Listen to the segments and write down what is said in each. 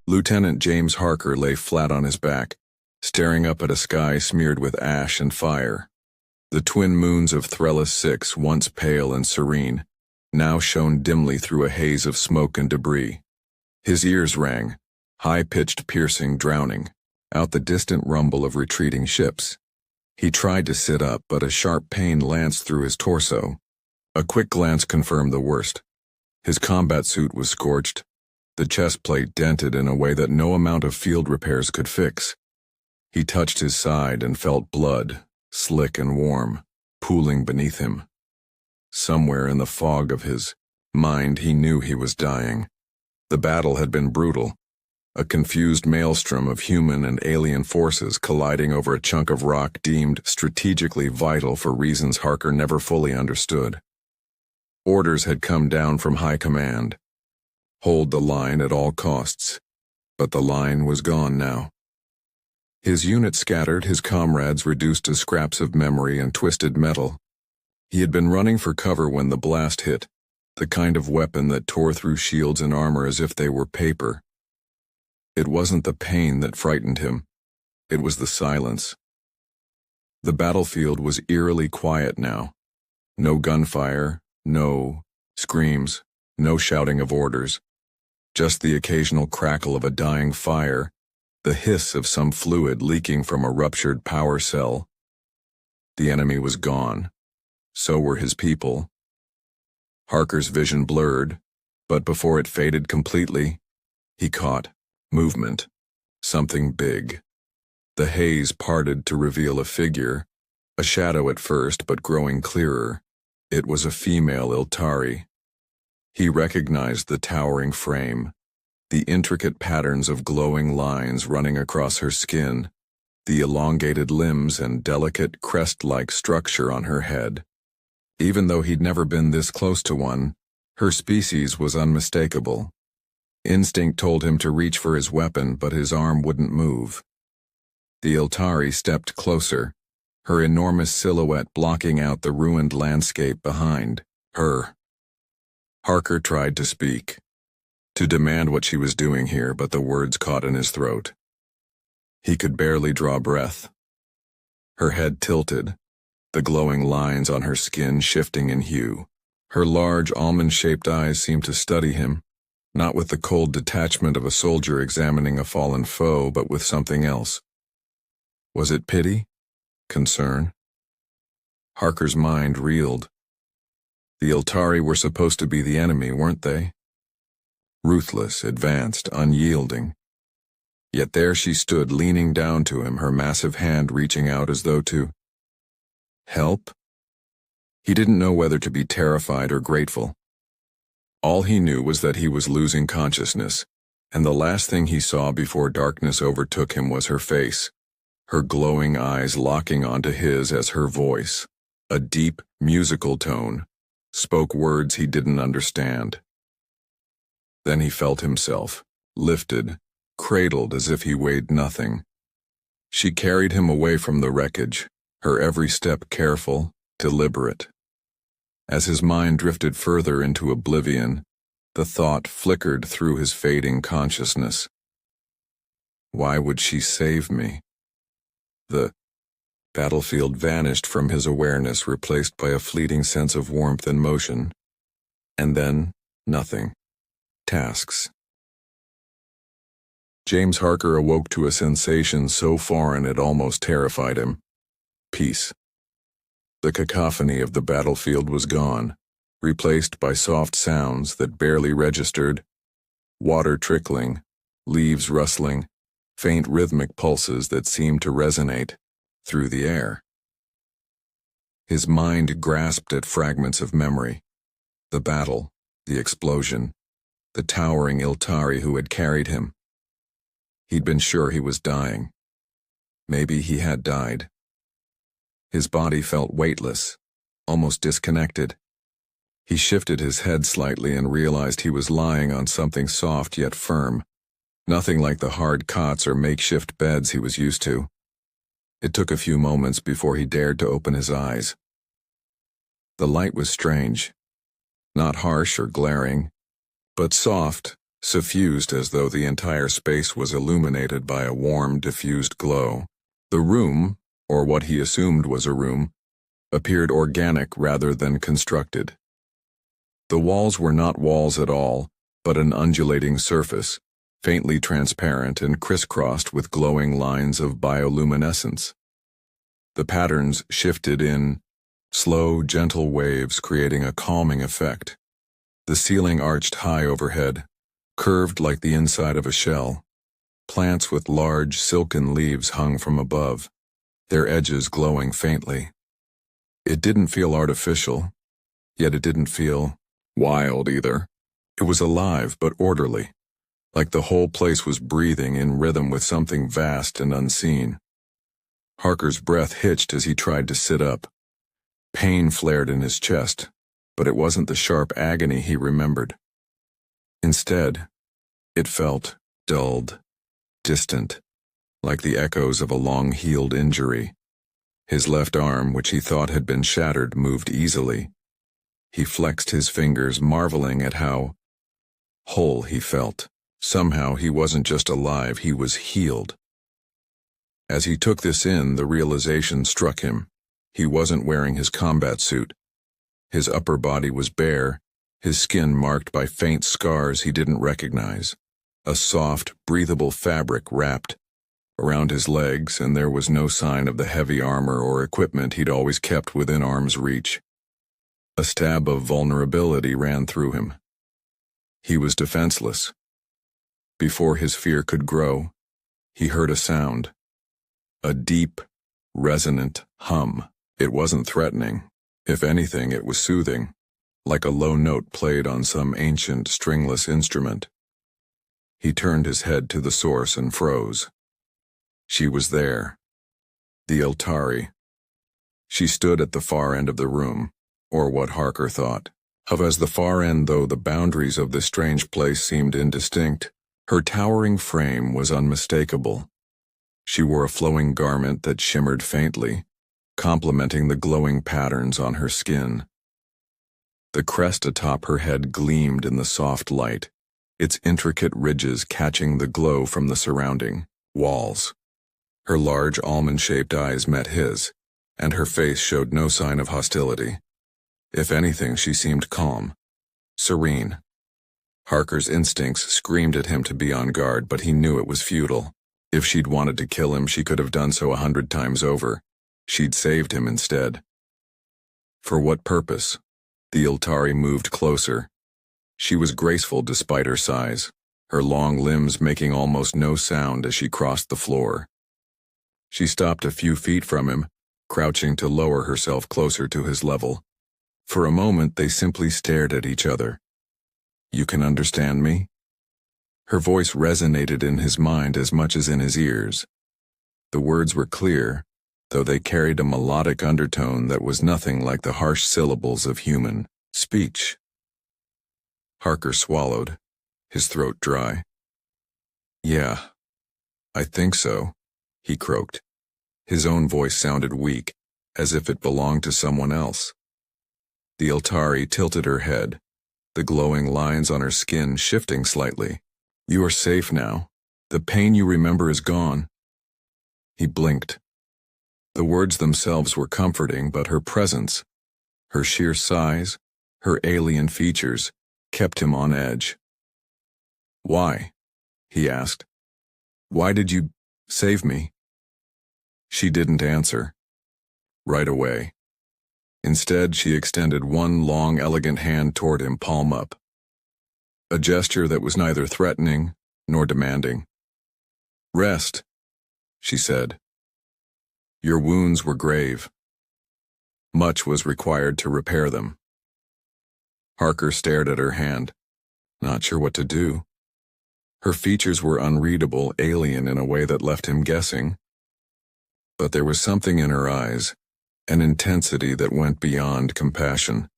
Lieutenant James Harker lay flat on his back, staring up at a sky smeared with ash and fire. The twin moons of Threllis 6, once pale and serene, now shone dimly through a haze of smoke and debris. His ears rang, high-pitched, piercing, drowning, out the distant rumble of retreating ships. He tried to sit up, but a sharp pain lanced through his torso. A quick glance confirmed the worst. His combat suit was scorched, the chest plate dented in a way that no amount of field repairs could fix. He touched his side and felt blood, slick and warm, pooling beneath him. Somewhere in the fog of his mind he knew he was dying. The battle had been brutal, a confused maelstrom of human and alien forces colliding over a chunk of rock deemed strategically vital for reasons Harker never fully understood. Orders had come down from high command. Hold the line at all costs. But the line was gone now. His unit scattered, his comrades reduced to scraps of memory and twisted metal. He had been running for cover when the blast hit, the kind of weapon that tore through shields and armor as if they were paper. It wasn't the pain that frightened him. It was the silence. The battlefield was eerily quiet now. No gunfire, no screams, no shouting of orders. Just the occasional crackle of a dying fire, the hiss of some fluid leaking from a ruptured power cell. The enemy was gone. So were his people. Harker's vision blurred, but before it faded completely, he caught movement, something big. The haze parted to reveal a figure, a shadow at first but growing clearer. It was a female Iltari. He recognized the towering frame, the intricate patterns of glowing lines running across her skin, the elongated limbs and delicate crest-like structure on her head. Even though he'd never been this close to one, her species was unmistakable. Instinct told him to reach for his weapon, but his arm wouldn't move. The Iltari stepped closer, her enormous silhouette blocking out the ruined landscape behind her. Harker tried to speak, to demand what she was doing here, but the words caught in his throat. He could barely draw breath. Her head tilted, the glowing lines on her skin shifting in hue. Her large, almond-shaped eyes seemed to study him, not with the cold detachment of a soldier examining a fallen foe, but with something else. Was it pity? Concern? Harker's mind reeled. The Iltari were supposed to be the enemy, weren't they? Ruthless, advanced, unyielding. Yet there she stood, leaning down to him, her massive hand reaching out as though to help? He didn't know whether to be terrified or grateful. All he knew was that he was losing consciousness, and the last thing he saw before darkness overtook him was her face, her glowing eyes locking onto his as her voice, a deep, musical tone, spoke words he didn't understand. Then he felt himself, lifted, cradled as if he weighed nothing. She carried him away from the wreckage, her every step careful, deliberate. As his mind drifted further into oblivion, the thought flickered through his fading consciousness. Why would she save me? The battlefield vanished from his awareness, replaced by a fleeting sense of warmth and motion. And then, nothing. Tasks. James Harker awoke to a sensation so foreign it almost terrified him. Peace. The cacophony of the battlefield was gone, replaced by soft sounds that barely registered, water trickling, leaves rustling, faint rhythmic pulses that seemed to resonate through the air. His mind grasped at fragments of memory, the battle, the explosion, the towering Iltari who had carried him. He'd been sure he was dying. Maybe he had died. His body felt weightless, almost disconnected. He shifted his head slightly and realized he was lying on something soft yet firm, nothing like the hard cots or makeshift beds he was used to. It took a few moments before he dared to open his eyes. The light was strange, not harsh or glaring, but soft, suffused as though the entire space was illuminated by a warm, diffused glow. The room, or what he assumed was a room, appeared organic rather than constructed. The walls were not walls at all, but an undulating surface, faintly transparent and crisscrossed with glowing lines of bioluminescence. The patterns shifted in slow, gentle waves, creating a calming effect. The ceiling arched high overhead, curved like the inside of a shell. Plants with large, silken leaves hung from above, their edges glowing faintly. It didn't feel artificial, yet it didn't feel wild either. It was alive but orderly, like the whole place was breathing in rhythm with something vast and unseen. Harker's breath hitched as he tried to sit up. Pain flared in his chest, but it wasn't the sharp agony he remembered. Instead, it felt dulled, distant, like the echoes of a long-healed injury. His left arm, which he thought had been shattered, moved easily. He flexed his fingers, marveling at how whole he felt. Somehow he wasn't just alive, he was healed. As he took this in, the realization struck him. He wasn't wearing his combat suit. His upper body was bare, his skin marked by faint scars he didn't recognize. A soft, breathable fabric wrapped around his legs, and there was no sign of the heavy armor or equipment he'd always kept within arm's reach. A stab of vulnerability ran through him. He was defenseless. Before his fear could grow, he heard a sound. A deep, resonant hum. It wasn't threatening. If anything, it was soothing, like a low note played on some ancient, stringless instrument. He turned his head to the source and froze. She was there. The Eltari. She stood at the far end of the room, or what Harker thought of as the far end, though the boundaries of this strange place seemed indistinct. Her towering frame was unmistakable. She wore a flowing garment that shimmered faintly, complementing the glowing patterns on her skin. The crest atop her head gleamed in the soft light, its intricate ridges catching the glow from the surrounding walls. Her large almond-shaped eyes met his, and her face showed no sign of hostility. If anything, she seemed calm, serene. Harker's instincts screamed at him to be on guard, but he knew it was futile. If she'd wanted to kill him, she could have done so 100 times over. She'd saved him instead. For what purpose? The Eltari moved closer. She was graceful despite her size, her long limbs making almost no sound as she crossed the floor. She stopped a few feet from him, crouching to lower herself closer to his level. For a moment, they simply stared at each other. "You can understand me?" Her voice resonated in his mind as much as in his ears. The words were clear, though they carried a melodic undertone that was nothing like the harsh syllables of human speech. Harker swallowed, his throat dry. "Yeah, I think so," he croaked. His own voice sounded weak, as if it belonged to someone else. The Eltari tilted her head, the glowing lines on her skin shifting slightly. "You are safe now. The pain you remember is gone." He blinked. The words themselves were comforting, but her presence, her sheer size, her alien features, kept him on edge. "Why?" he asked. "Why did you save me?" She didn't answer. Right away. Instead, she extended one long, elegant hand toward him, palm up. A gesture that was neither threatening nor demanding. "Rest," she said. "Your wounds were grave. Much was required to repair them." Harker stared at her hand, not sure what to do. Her features were unreadable, alien in a way that left him guessing. But there was something in her eyes, an intensity that went beyond compassion.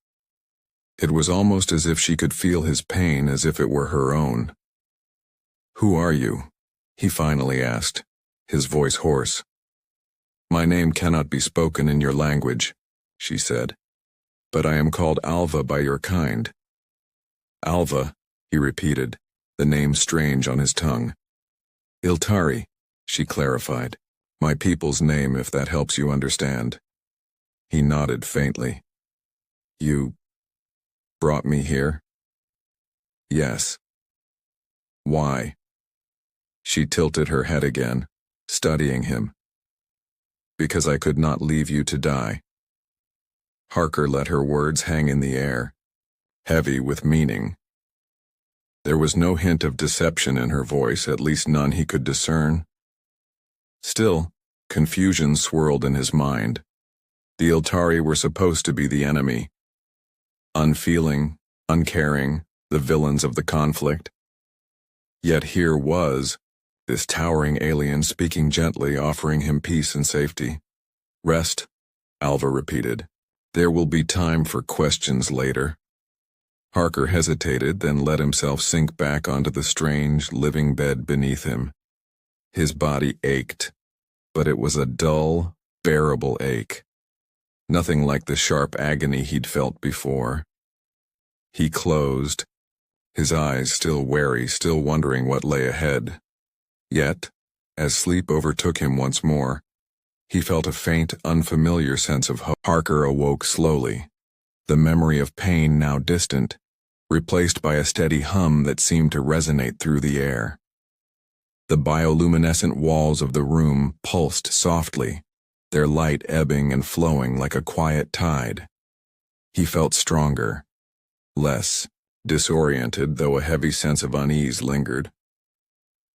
It was almost as if she could feel his pain as if it were her own. "Who are you?" he finally asked, his voice hoarse. "My name cannot be spoken in your language," she said, "but I am called Alva by your kind." "Alva," he repeated, the name strange on his tongue. Iltari, she clarified. My people's name, if that helps you understand. He nodded faintly. You brought me here? Yes. Why? She tilted her head again, studying him. Because I could not leave you to die. Harker let her words hang in the air, heavy with meaning. There was no hint of deception in her voice, at least none he could discern. Still, confusion swirled in his mind. The Iltari were supposed to be the enemy. Unfeeling, uncaring, the villains of the conflict. Yet here was this towering alien speaking gently, offering him peace and safety. Rest, Alva repeated. There will be time for questions later. Harker hesitated, then let himself sink back onto the strange, living bed beneath him. His body ached, but it was a dull, bearable ache. Nothing like the sharp agony he'd felt before. He closed, his eyes still wary, still wondering what lay ahead. Yet, as sleep overtook him once more, he felt a faint, unfamiliar sense of hope. Harker awoke slowly, the memory of pain now distant, replaced by a steady hum that seemed to resonate through the air. The bioluminescent walls of the room pulsed softly, their light ebbing and flowing like a quiet tide. He felt stronger, less disoriented, though a heavy sense of unease lingered.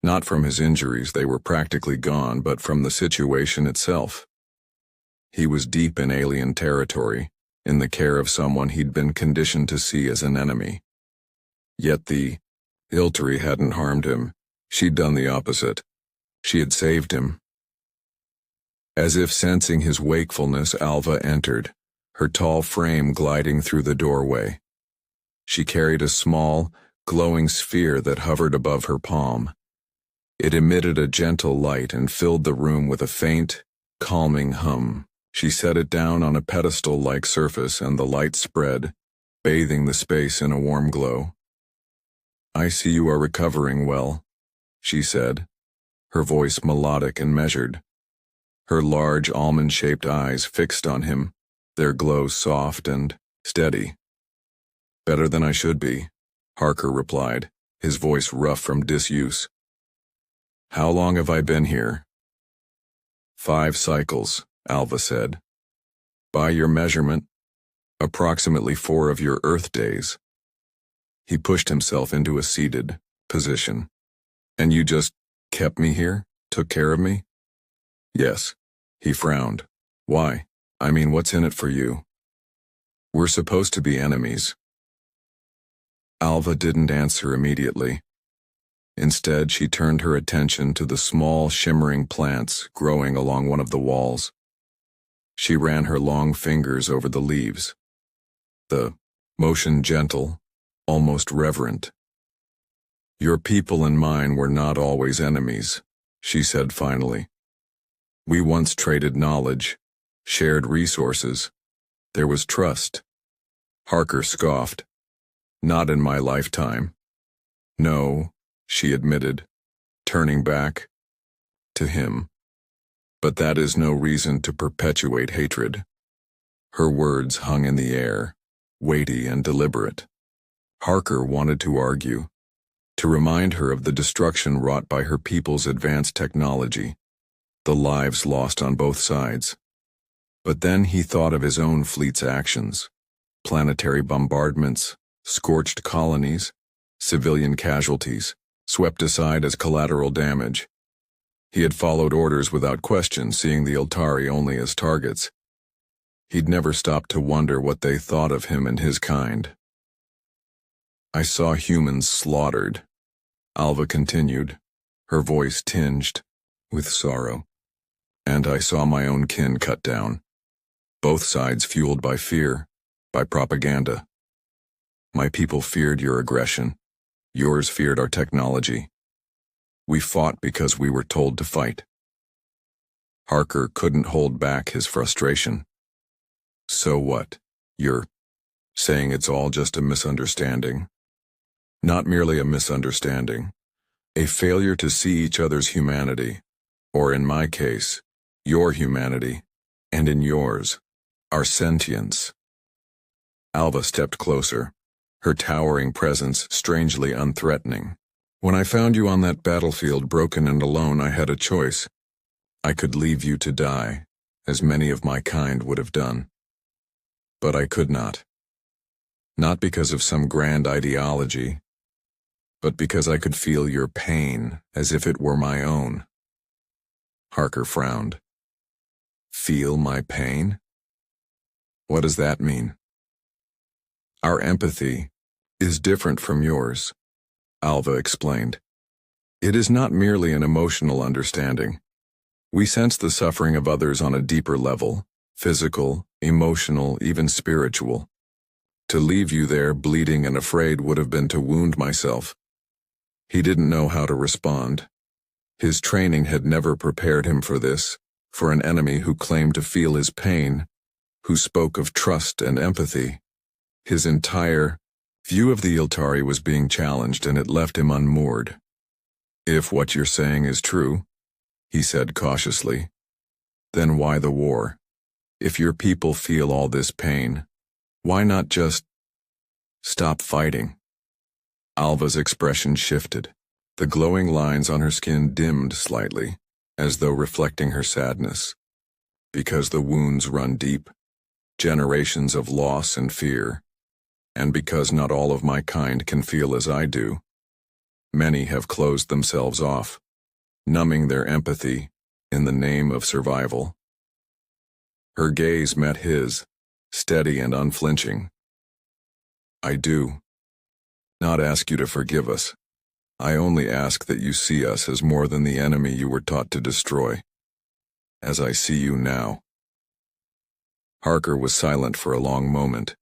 Not from his injuries, they were practically gone, but from the situation itself. He was deep in alien territory, in the care of someone he'd been conditioned to see as an enemy. Yet the Iltari hadn't harmed him. She'd done the opposite. She had saved him. As if sensing his wakefulness, Alva entered, her tall frame gliding through the doorway. She carried a small, glowing sphere that hovered above her palm. It emitted a gentle light and filled the room with a faint, calming hum. She set it down on a pedestal-like surface, and the light spread, bathing the space in a warm glow. I see you are recovering well, she said, her voice melodic and measured. Her large almond-shaped eyes fixed on him, their glow soft and steady. Better than I should be, Harker replied, his voice rough from disuse. How long have I been here? 5 cycles, Alva said. By your measurement, approximately 4 of your Earth days. He pushed himself into a seated position. And you just kept me here? Took care of me? Yes. He frowned. Why? I mean, what's in it for you? We're supposed to be enemies. Alva didn't answer immediately. Instead, she turned her attention to the small, shimmering plants growing along one of the walls. She ran her long fingers over the leaves. The motion gentle, almost reverent. Your people and mine were not always enemies, she said finally. We once traded knowledge, shared resources. There was trust. Harker scoffed. Not in my lifetime. No, she admitted, turning back to him. But that is no reason to perpetuate hatred. Her words hung in the air, weighty and deliberate. Harker wanted to argue, to remind her of the destruction wrought by her people's advanced technology, the lives lost on both sides. But then he thought of his own fleet's actions, planetary bombardments, scorched colonies, civilian casualties, swept aside as collateral damage. He had followed orders without question, seeing the Iltari only as targets. He'd never stopped to wonder what they thought of him and his kind. I saw humans slaughtered, Alva continued, her voice tinged with sorrow. And I saw my own kin cut down. Both sides fueled by fear, by propaganda. My people feared your aggression. Yours feared our technology. We fought because we were told to fight. Harker couldn't hold back his frustration. So what? You're saying it's all just a misunderstanding? Not merely a misunderstanding. A failure to see each other's humanity, or in my case, your humanity, and in yours, our sentience. Alva stepped closer, her towering presence strangely unthreatening. When I found you on that battlefield broken and alone, I had a choice. I could leave you to die, as many of my kind would have done. But I could not. Not because of some grand ideology, but because I could feel your pain as if it were my own. Harker frowned. Feel my pain? What does that mean? Our empathy is different from yours, Alva explained. It is not merely an emotional understanding. We sense the suffering of others on a deeper level, physical, emotional, even spiritual. To leave you there bleeding and afraid would have been to wound myself. He didn't know how to respond. His training had never prepared him for this, for an enemy who claimed to feel his pain, who spoke of trust and empathy. His entire view of the Iltari was being challenged, and it left him unmoored. If what you're saying is true, he said cautiously, then why the war? If your people feel all this pain, why not just stop fighting? Alva's expression shifted. The glowing lines on her skin dimmed slightly, as though reflecting her sadness. Because the wounds run deep, generations of loss and fear, and because not all of my kind can feel as I do, many have closed themselves off, numbing their empathy in the name of survival. Her gaze met his, steady and unflinching. I do not ask you to forgive us. I only ask that you see us as more than the enemy you were taught to destroy. As I see you now. Harker was silent for a long moment.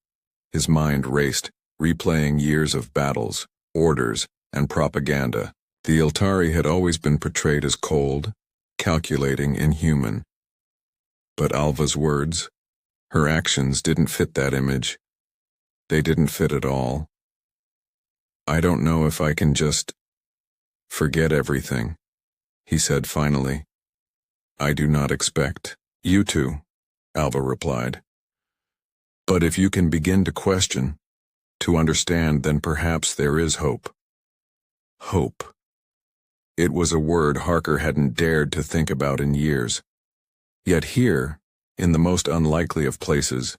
His mind raced, replaying years of battles, orders, and propaganda. The Iltari had always been portrayed as cold, calculating, inhuman. But Alva's words, her actions didn't fit that image. They didn't fit at all. I don't know if I can just forget everything, he said finally. I do not expect you to, Alva replied. But if you can begin to question, to understand, then perhaps there is hope. Hope. It was a word Harker hadn't dared to think about in years. Yet here, in the most unlikely of places,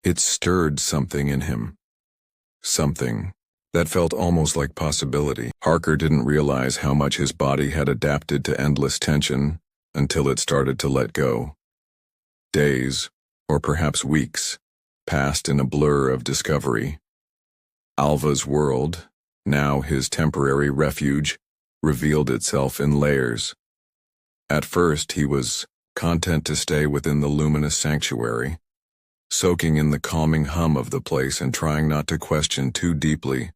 it stirred something in him. Something that felt almost like possibility. Harker didn't realize how much his body had adapted to endless tension until it started to let go. Days, or perhaps weeks, passed in a blur of discovery. Alva's world, now his temporary refuge, revealed itself in layers. At first he was content to stay within the luminous sanctuary, soaking in the calming hum of the place and trying not to question too deeply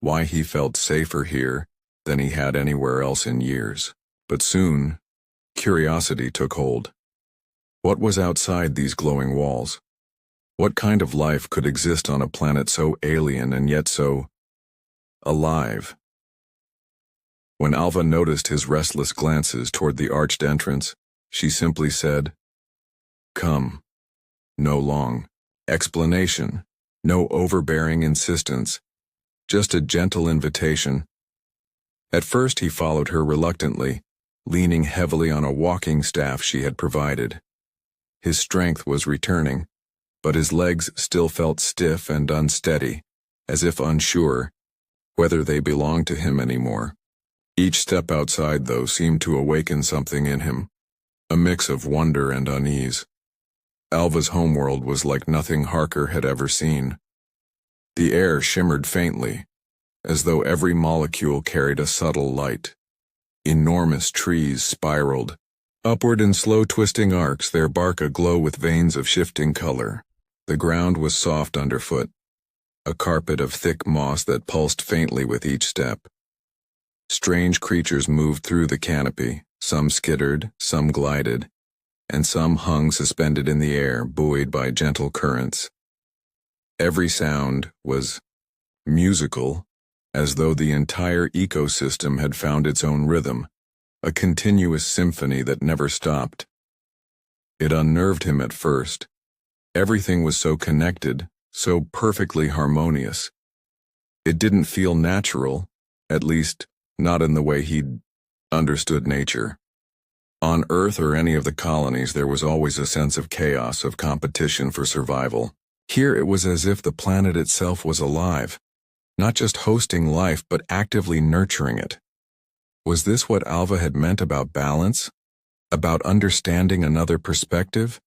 why he felt safer here than he had anywhere else in years. But soon, curiosity took hold. What was outside these glowing walls? What kind of life could exist on a planet so alien and yet so alive? When Alva noticed his restless glances toward the arched entrance, she simply said, "Come." No long explanation, no overbearing insistence, just a gentle invitation. At first he followed her reluctantly, leaning heavily on a walking staff she had provided. His strength was returning, but his legs still felt stiff and unsteady, as if unsure whether they belonged to him anymore. Each step outside, though, seemed to awaken something in him, a mix of wonder and unease. Alva's homeworld was like nothing Harker had ever seen. The air shimmered faintly, as though every molecule carried a subtle light. Enormous trees spiraled upward in slow twisting arcs, their bark aglow with veins of shifting color. The ground was soft underfoot, a carpet of thick moss that pulsed faintly with each step. Strange creatures moved through the canopy, some skittered, some glided, and some hung suspended in the air, buoyed by gentle currents. Every sound was musical, as though the entire ecosystem had found its own rhythm, a continuous symphony that never stopped. It unnerved him at first. Everything was so connected, so perfectly harmonious. It didn't feel natural, at least not in the way he'd understood nature. On Earth or any of the colonies, there was always a sense of chaos, of competition for survival. Here it was as if the planet itself was alive, not just hosting life but actively nurturing it. Was this what Alva had meant about balance? About understanding another perspective?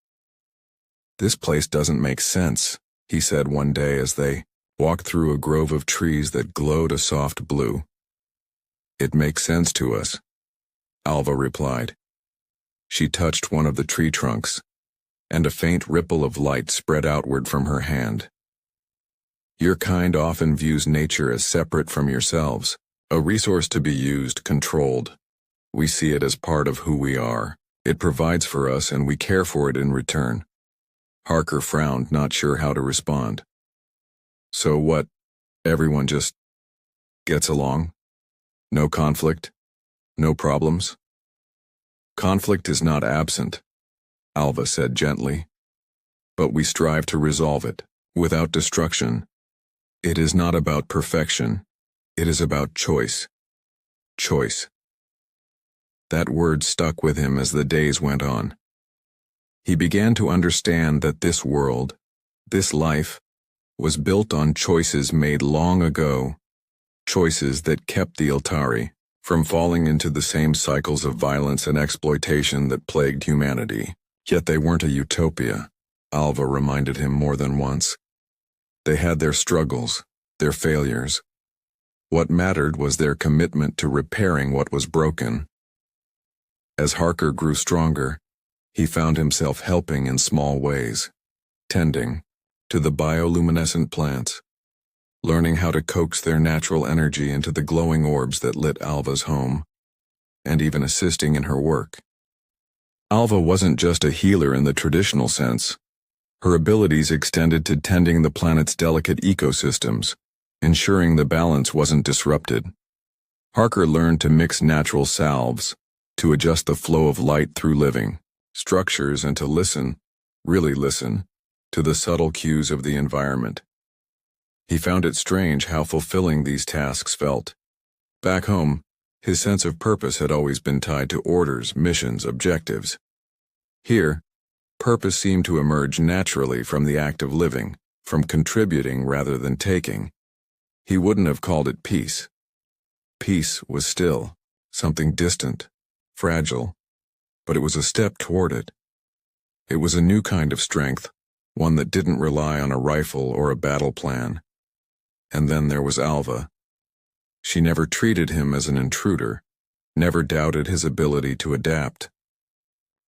"This place doesn't make sense," he said one day as they walked through a grove of trees that glowed a soft blue. "It makes sense to us," Alva replied. She touched one of the tree trunks, and a faint ripple of light spread outward from her hand. "Your kind often views nature as separate from yourselves, a resource to be used, controlled. We see it as part of who we are. It provides for us and we care for it in return." Harker frowned, not sure how to respond. "So what? Everyone just gets along? No conflict? No problems?" "Conflict is not absent," Alva said gently. "But we strive to resolve it, without destruction. It is not about perfection. It is about choice. Choice." That word stuck with him as the days went on. He began to understand that this world, this life, was built on choices made long ago, choices that kept the Iltari from falling into the same cycles of violence and exploitation that plagued humanity. Yet they weren't a utopia, Alva reminded him more than once. They had their struggles, their failures. What mattered was their commitment to repairing what was broken. As Harker grew stronger, he found himself helping in small ways, tending to the bioluminescent plants, learning how to coax their natural energy into the glowing orbs that lit Alva's home, and even assisting in her work. Alva wasn't just a healer in the traditional sense. Her abilities extended to tending the planet's delicate ecosystems, ensuring the balance wasn't disrupted. Harker learned to mix natural salves, to adjust the flow of light through living structures, and to listen, really listen, to the subtle cues of the environment. He found it strange how fulfilling these tasks felt. Back home, his sense of purpose had always been tied to orders, missions, objectives. Here, purpose seemed to emerge naturally from the act of living, from contributing rather than taking. He wouldn't have called it peace. Peace was still something distant, fragile, but it was a step toward it. It was a new kind of strength, one that didn't rely on a rifle or a battle plan. And then there was Alva. She never treated him as an intruder, never doubted his ability to adapt.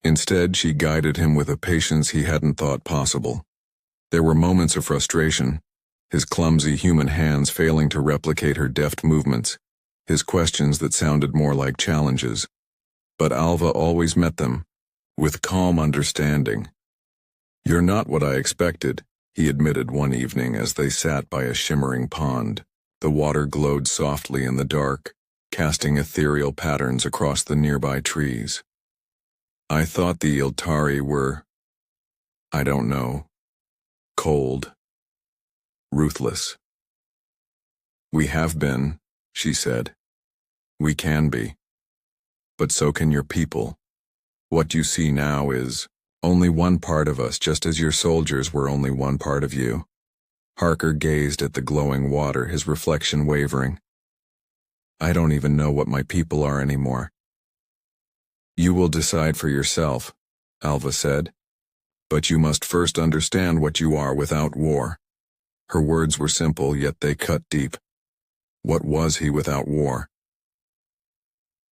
Instead, she guided him with a patience he hadn't thought possible. There were moments of frustration, his clumsy human hands failing to replicate her deft movements, his questions that sounded more like challenges. But Alva always met them, with calm understanding. "You're not what I expected," he admitted one evening as they sat by a shimmering pond. The water glowed softly in the dark, casting ethereal patterns across the nearby trees. "I thought the Iltari were, I don't know, cold, ruthless." "We have been," she said. "We can be. But so can your people. What you see now is only one part of us, just as your soldiers were only one part of you." Harker gazed at the glowing water, his reflection wavering. "I don't even know what my people are anymore." "You will decide for yourself," Alva said. "But you must first understand what you are without war." Her words were simple, yet they cut deep. What was he without war?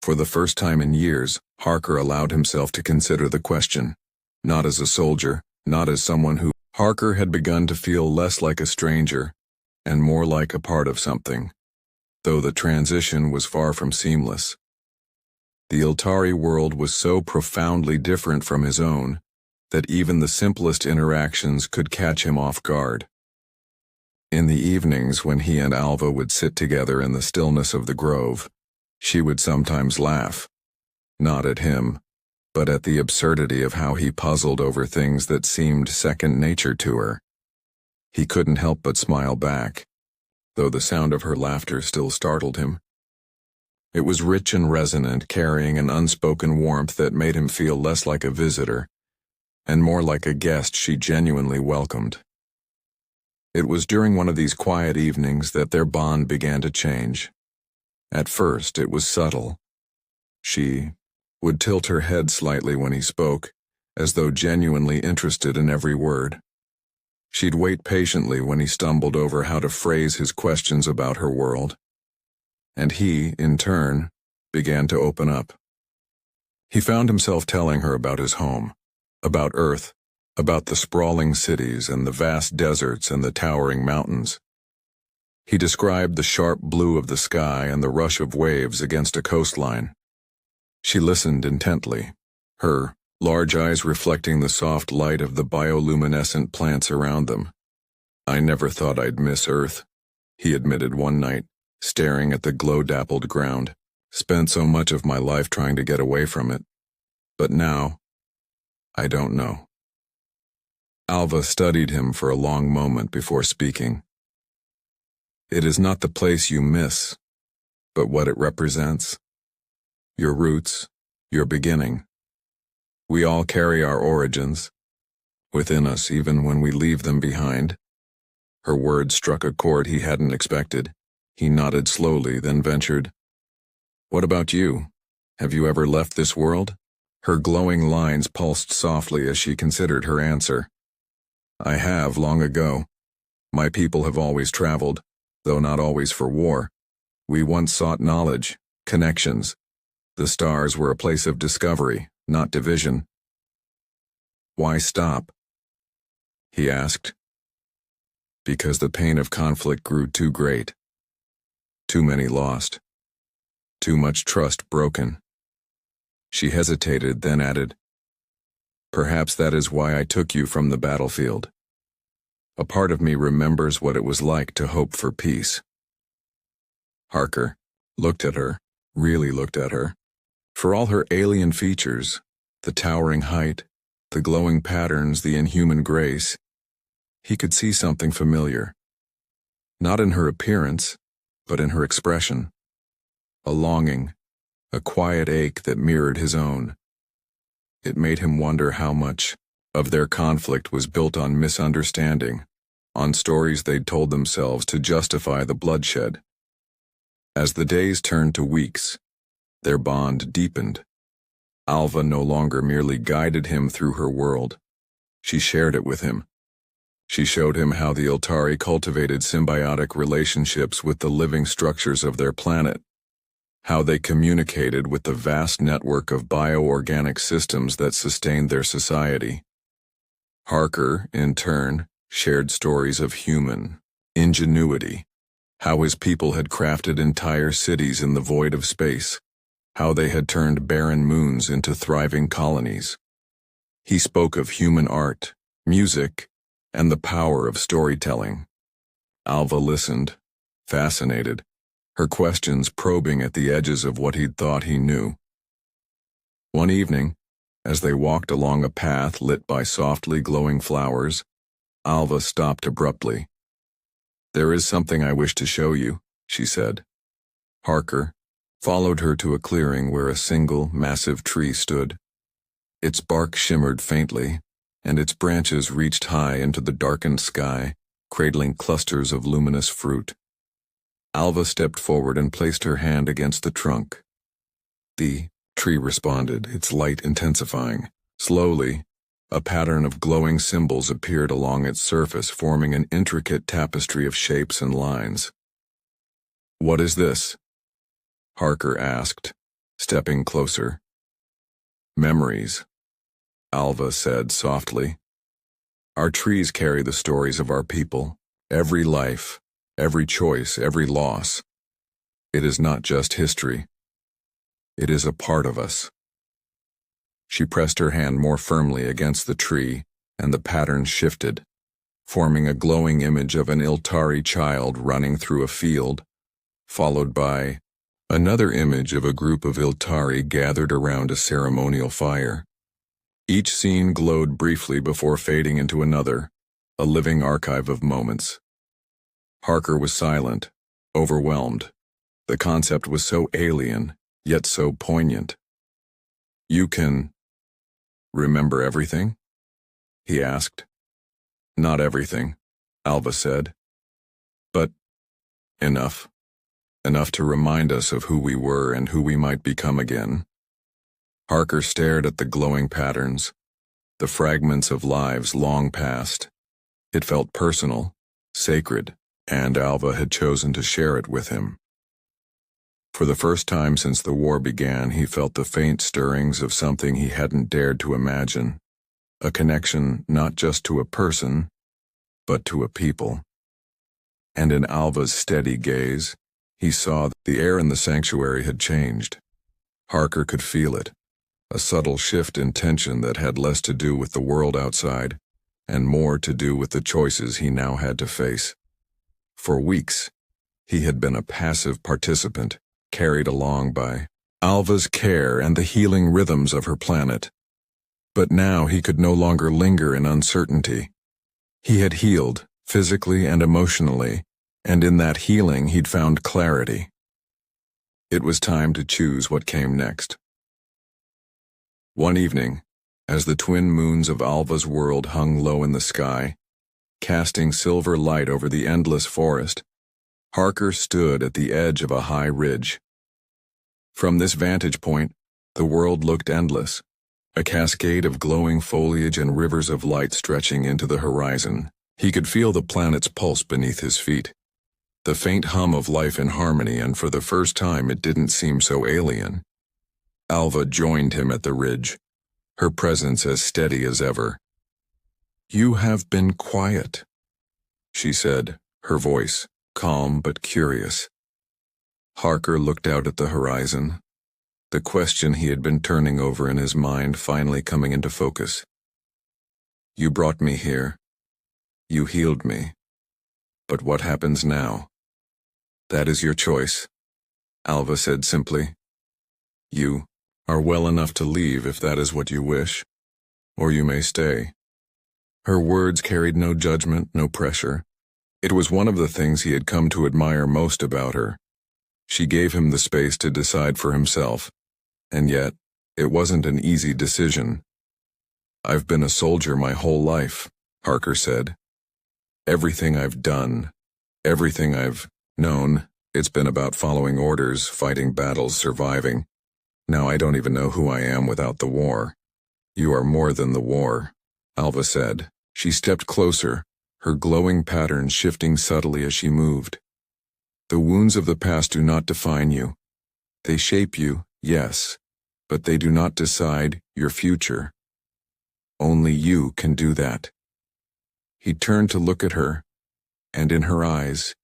For the first time in years, Harker allowed himself to consider the question. Not as a soldier, not as someone who... Harker had begun to feel less like a stranger, and more like a part of something, though the transition was far from seamless. The Iltari world was so profoundly different from his own that even the simplest interactions could catch him off guard. In the evenings when he and Alva would sit together in the stillness of the grove, she would sometimes laugh, not at him, but at the absurdity of how he puzzled over things that seemed second nature to her. He couldn't help but smile back, though the sound of her laughter still startled him. It was rich and resonant, carrying an unspoken warmth that made him feel less like a visitor, and more like a guest she genuinely welcomed. It was during one of these quiet evenings that their bond began to change. At first, it was subtle. She would tilt her head slightly when he spoke, as though genuinely interested in every word. She'd wait patiently when he stumbled over how to phrase his questions about her world. And he, in turn, began to open up. He found himself telling her about his home, about Earth, about the sprawling cities and the vast deserts and the towering mountains. He described the sharp blue of the sky and the rush of waves against a coastline. She listened intently, her large eyes reflecting the soft light of the bioluminescent plants around them. "I never thought I'd miss Earth," he admitted one night, staring at the glow-dappled ground. "Spent so much of my life trying to get away from it. But now, I don't know." Alva studied him for a long moment before speaking. "It is not the place you miss, but what it represents. Your roots, your beginning. We all carry our origins within us even when we leave them behind." Her words struck a chord he hadn't expected. He nodded slowly, then ventured, "What about you? Have you ever left this world?" Her glowing lines pulsed softly as she considered her answer. "I have, long ago. My people have always traveled, though not always for war. We once sought knowledge, connections. The stars were a place of discovery, not division." "Why stop?" he asked. "Because the pain of conflict grew too great. Too many lost. Too much trust broken." She hesitated, then added, "Perhaps that is why I took you from the battlefield. A part of me remembers what it was like to hope for peace." Harker looked at her, really looked at her. For all her alien features, the towering height, the glowing patterns, the inhuman grace, he could see something familiar. Not in her appearance, but in her expression. A longing, a quiet ache that mirrored his own. It made him wonder how much of their conflict was built on misunderstanding, on stories they'd told themselves to justify the bloodshed. As the days turned to weeks, their bond deepened. Alva no longer merely guided him through her world. She shared it with him. She showed him how the Iltari cultivated symbiotic relationships with the living structures of their planet, how they communicated with the vast network of bioorganic systems that sustained their society. Harker, in turn, shared stories of human ingenuity, how his people had crafted entire cities in the void of space, how they had turned barren moons into thriving colonies. He spoke of human art, music, and the power of storytelling. Alva listened, fascinated, her questions probing at the edges of what he'd thought he knew. One evening, as they walked along a path lit by softly glowing flowers, Alva stopped abruptly. "There is something I wish to show you," she said. Harker followed her to a clearing where a single, massive tree stood. Its bark shimmered faintly, and its branches reached high into the darkened sky, cradling clusters of luminous fruit. Alva stepped forward and placed her hand against the trunk. The tree responded, its light intensifying. Slowly, a pattern of glowing symbols appeared along its surface, forming an intricate tapestry of shapes and lines. "What is this?" Harker asked, stepping closer. "Memories," Alva said softly. "Our trees carry the stories of our people, every life, every choice, every loss. It is not just history. It is a part of us." She pressed her hand more firmly against the tree, and the pattern shifted. forming a glowing image of an Iltari child running through a field, followed by another image of a group of Iltari gathered around a ceremonial fire. Each scene glowed briefly before fading into another, a living archive of moments. Harker was silent, overwhelmed. The concept was so alien, yet so poignant. "You can remember everything?" he asked. "Not everything," Alva said. "But enough. Enough to remind us of who we were and who we might become again." Harker stared at the glowing patterns, the fragments of lives long past. It felt personal, sacred, and Alva had chosen to share it with him. For the first time since the war began, he felt the faint stirrings of something he hadn't dared to imagine, a connection not just to a person, but to a people. And in Alva's steady gaze, he saw that the air in the sanctuary had changed. Harker could feel it, a subtle shift in tension that had less to do with the world outside and more to do with the choices he now had to face. For weeks, he had been a passive participant, carried along by Alva's care and the healing rhythms of her planet. But now he could no longer linger in uncertainty. He had healed, physically and emotionally, and in that healing he'd found clarity. It was time to choose what came next. One evening, as the twin moons of Alva's world hung low in the sky, casting silver light over the endless forest, Harker stood at the edge of a high ridge. From this vantage point, the world looked endless, a cascade of glowing foliage and rivers of light stretching into the horizon. He could feel the planet's pulse beneath his feet, the faint hum of life in harmony, and for the first time it didn't seem so alien. Alva joined him at the ridge, her presence as steady as ever. "You have been quiet," she said, her voice calm but curious. Harker looked out at the horizon, the question he had been turning over in his mind finally coming into focus. "You brought me here. You healed me. But what happens now?" "That is your choice," Alva said simply. "You are well enough to leave if that is what you wish, or you may stay." Her words carried no judgment, no pressure. It was one of the things he had come to admire most about her. She gave him the space to decide for himself, and yet, it wasn't an easy decision. "I've been a soldier my whole life," Harker said. "Everything I've done, everything I've known, it's been about following orders, fighting battles, surviving. Now I don't even know who I am without the war." "You are more than the war," Alva said. She stepped closer, her glowing patterns shifting subtly as she moved. "The wounds of the past do not define you. They shape you, yes, but they do not decide your future. Only you can do that." He turned to look at her, and in her eyes,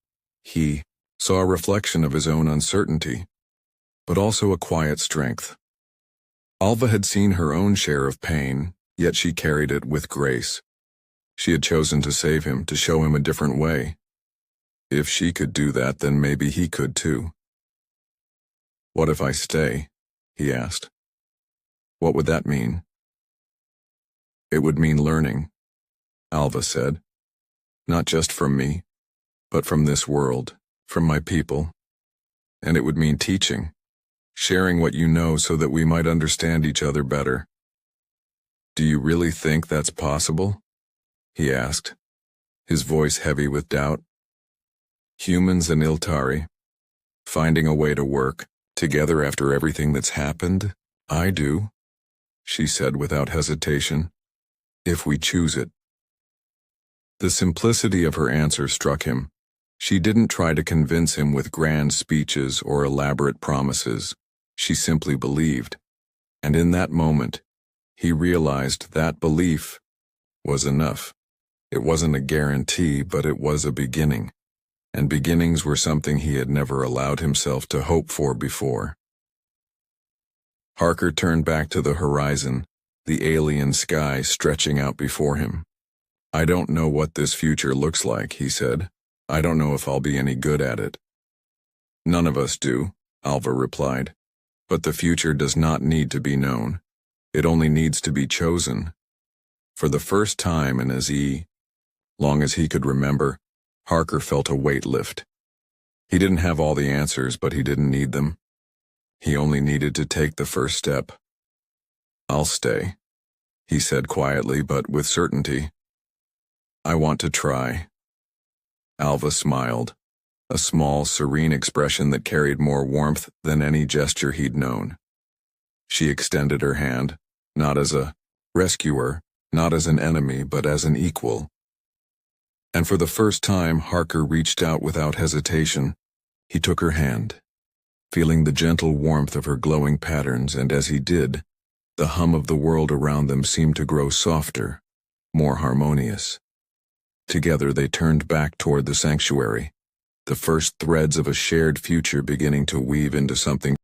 he saw a reflection of his own uncertainty, but also a quiet strength. Alva had seen her own share of pain, yet she carried it with grace. She had chosen to save him, to show him a different way. If she could do that, then maybe he could too. "What if I stay?" he asked. "What would that mean?" "It would mean learning," Alva said. "Not just from me, but from this world, from my people. And it would mean teaching, sharing what you know so that we might understand each other better." "Do you really think that's possible?" he asked, his voice heavy with doubt. "Humans and Iltari, finding a way to work together after everything that's happened? I do," she said without hesitation. "If we choose it." The simplicity of her answer struck him. She didn't try to convince him with grand speeches or elaborate promises. She simply believed. And in that moment, he realized that belief was enough. It wasn't a guarantee, but it was a beginning. And beginnings were something he had never allowed himself to hope for before. Harker turned back to the horizon, the alien sky stretching out before him. I don't know what this future looks like, he said. I don't know if I'll be any good at it. None of us do, Alva replied. But the future does not need to be known. It only needs to be chosen. For the first time in as long as he could remember, Harker felt a weight lift. He didn't have all the answers, but he didn't need them. He only needed to take the first step. I'll stay, he said quietly but with certainty. I want to try. Alva smiled, a small, serene expression that carried more warmth than any gesture he'd known. She extended her hand, not as a rescuer, not as an enemy, but as an equal. And for the first time, Harker reached out without hesitation. He took her hand, feeling the gentle warmth of her glowing patterns, and as he did, the hum of the world around them seemed to grow softer, more harmonious. Together they turned back toward the sanctuary, the first threads of a shared future beginning to weave into something